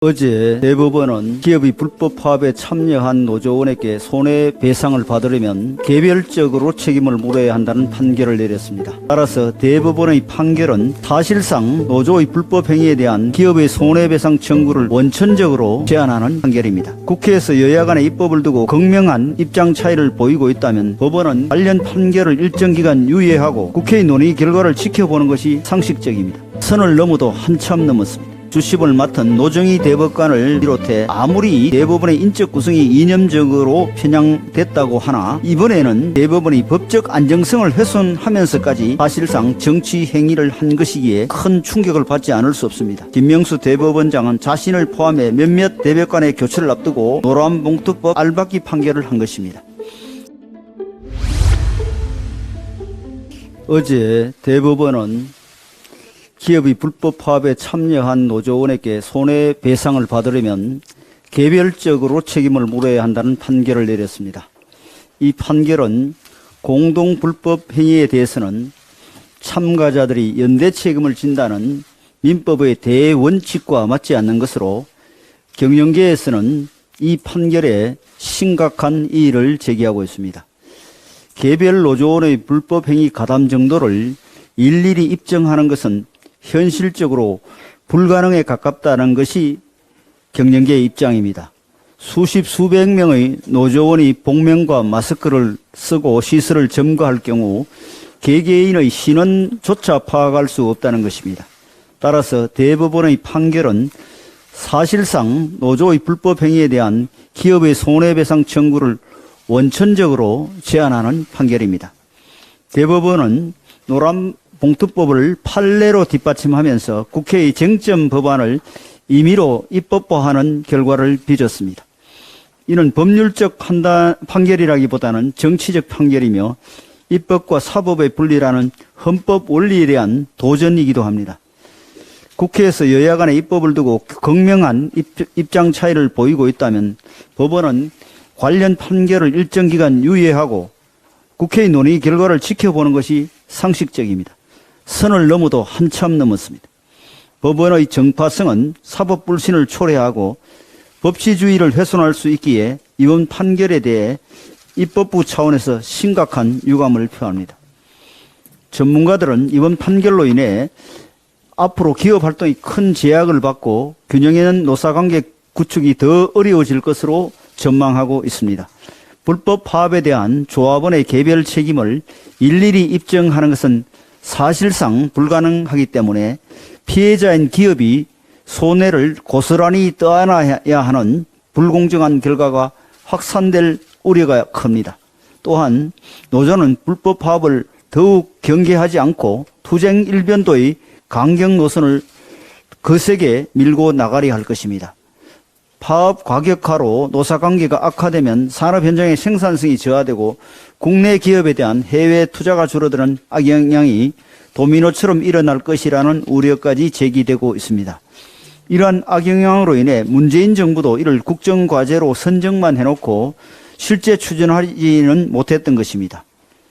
어제 대법원은 기업이 불법 파업에 참여한 노조원에게 손해배상을 받으려면 개별적으로 책임을 물어야 한다는 판결을 내렸습니다. 따라서 대법원의 판결은 사실상 노조의 불법 행위에 대한 기업의 손해배상 청구를 원천적으로 제한하는 판결입니다. 국회에서 여야 간의 입법을 두고 극명한 입장 차이를 보이고 있다면 법원은 관련 판결을 일정 기간 유예하고 국회의 논의 결과를 지켜보는 것이 상식적입니다. 선을 넘어도 한참 넘었습니다. 주심을 맡은 노정희 대법관을 비롯해 아무리 대법원의 인적 구성이 이념적으로 편향됐다고 하나 이번에는 대법원이 법적 안정성을 훼손하면서까지 사실상 정치 행위를 한 것이기에 큰 충격을 받지 않을 수 없습니다. 김명수 대법원장은 자신을 포함해 몇몇 대법관의 교체를 앞두고 노란봉투법 알박기 판결을 한 것입니다. 어제 대법원은 기업이 불법 파업에 참여한 노조원에게 손해배상을 받으려면 개별적으로 책임을 물어야 한다는 판결을 내렸습니다. 이 판결은 공동 불법 행위에 대해서는 참가자들이 연대 책임을 진다는 민법의 대원칙과 맞지 않는 것으로 경영계에서는 이 판결에 심각한 이의를 제기하고 있습니다. 개별 노조원의 불법 행위 가담 정도를 일일이 입증하는 것은 현실적으로 불가능에 가깝다는 것이 경영계의 입장입니다. 수십 수백 명의 노조원이 복면과 마스크를 쓰고 시설을 점거할 경우 개개인의 신원조차 파악할 수 없다는 것입니다. 따라서 대법원의 판결은 사실상 노조의 불법 행위에 대한 기업의 손해배상 청구를 원천적으로 제한하는 판결입니다. 대법원은 노란봉투법을 판례로 뒷받침하면서 국회의 쟁점 법안을 임의로 입법화하는 결과를 빚었습니다. 이는 법률적 판결이라기보다는 정치적 판결이며 입법과 사법의 분리라는 헌법 원리에 대한 도전이기도 합니다. 국회에서 여야 간의 입법을 두고 극명한 입장 차이를 보이고 있다면 법원은 관련 판결을 일정 기간 유예하고 국회의 논의 결과를 지켜보는 것이 상식적입니다. 선을 넘어도 한참 넘었습니다. 법원의 정파성은 사법불신을 초래하고 법치주의를 훼손할 수 있기에 이번 판결에 대해 입법부 차원에서 심각한 유감을 표합니다. 전문가들은 이번 판결로 인해 앞으로 기업 활동이 큰 제약을 받고 균형 있는 노사관계 구축이 더 어려워질 것으로 전망하고 있습니다. 불법 파업에 대한 조합원의 개별 책임을 일일이 입증하는 것은 사실상 불가능하기 때문에 피해자인 기업이 손해를 고스란히 떠안아야 하는 불공정한 결과가 확산될 우려가 큽니다. 또한 노조는 불법 파업을 더욱 경계하지 않고 투쟁 일변도의 강경 노선을 거세게 밀고 나가려 할 것입니다. 파업 과격화로 노사관계가 악화되면 산업 현장의 생산성이 저하되고 국내 기업에 대한 해외 투자가 줄어드는 악영향이 도미노처럼 일어날 것이라는 우려까지 제기되고 있습니다. 이러한 악영향으로 인해 문재인 정부도 이를 국정과제로 선정만 해놓고 실제 추진하지는 못했던 것입니다.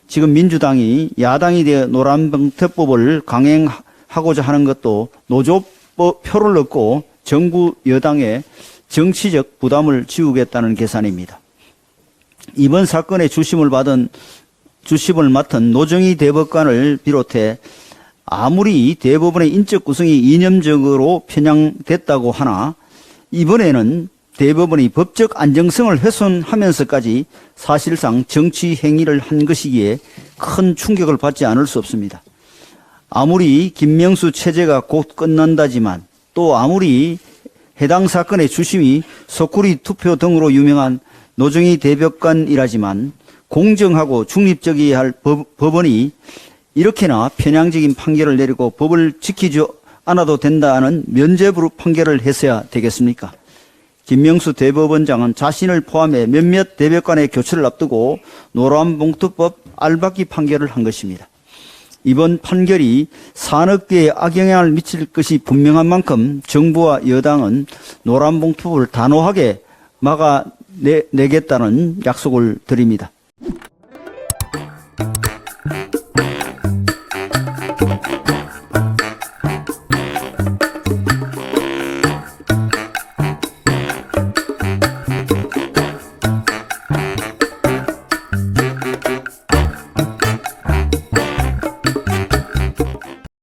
지금 민주당이 야당이 되어 노란봉투법을 강행하고자 하는 것도 노조법 표를 얻고 정부 여당에 정치적 부담을 지우겠다는 계산입니다. 이번 사건의 주심을 맡은 노정희 대법관을 비롯해 아무리 대법원의 인적 구성이 이념적으로 편향됐다고 하나 이번에는 대법원이 법적 안정성을 훼손하면서까지 사실상 정치 행위를 한 것이기에 큰 충격을 받지 않을 수 없습니다. 아무리 김명수 체제가 곧 끝난다지만 또 아무리 해당 사건의 주심이 소쿠리 투표 등으로 유명한 노정희 대법관이라지만 공정하고 중립적이어야 할 법원이 이렇게나 편향적인 판결을 내리고 법을 지키지 않아도 된다는 면죄부 판결을 했어야 되겠습니까? 김명수 대법원장은 자신을 포함해 몇몇 대법관의 교체를 앞두고 노란봉투법 알박기 판결을 한 것입니다. 이번 판결이 산업계에 악영향을 미칠 것이 분명한 만큼 정부와 여당은 노란봉투법을 단호하게 막아내겠다는 약속을 드립니다.